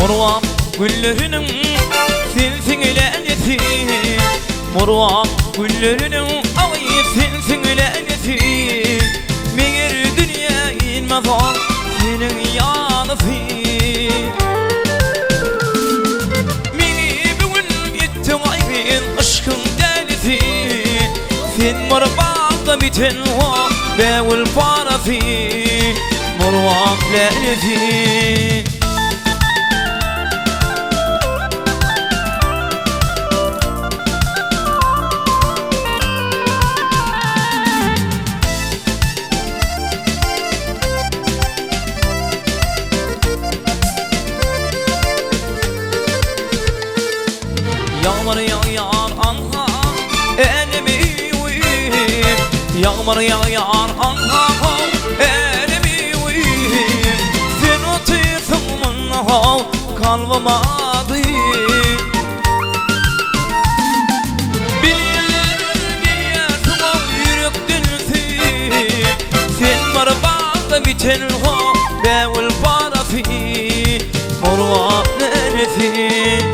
Morvak güllerinin sensin elenesi, morvak güllerinin ağayı sensin elenesi. Meğer dünya inmez ol senin yanısı. Meni bugün gittin aybin aşkın delisi. Sen morvakta biten o bevul parası, morvak lenesi. Yağmur yağar anha elimi uyuyum. Yağmur yağar anha elimi uyuyum. Sen otursun ha kalbıma duyum. Biliyorsun o yürek dönüsü. Sen var bağda biten ha bevul parası, morvak neresi.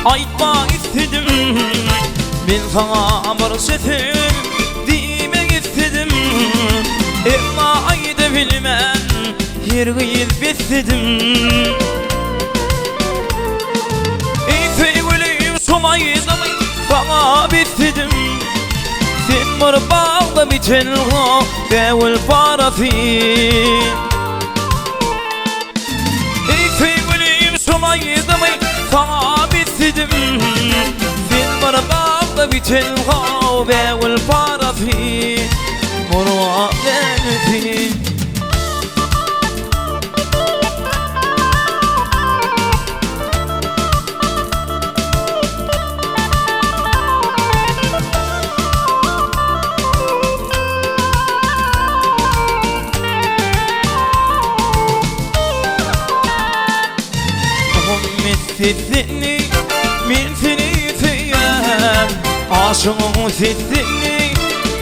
Aytma istedim, ben sana marşetim demek istedim. Ama ayda bilmem her gıyıl besledim. Ey sevgilim somayda mı sana besledim. Sen var bağda biten o bevul parası. Ey sevgilim somayda mı sana besledim. Sen var bağda biten o bevul parası, morvak lenesi. Sesini min seni seyyem, aşığın sesini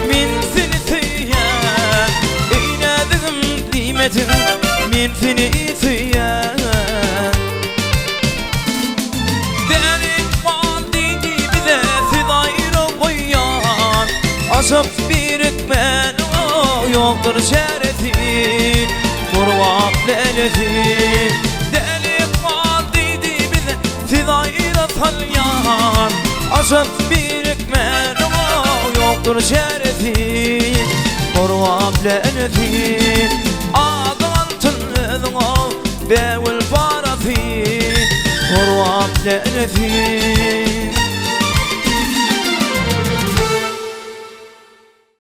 min seni seyyem. Eyledim nimetin min seni seyyem. Delik mal dedi bize siz ayrı koyan. Aşık bir ekmen o yoktur şereti, morvak lenesi. Siz ayrı salyan, aşık bir ekmen o yoktur şerefi, morvak lenesi. Adım altın o bevul parası, morvak lenesi.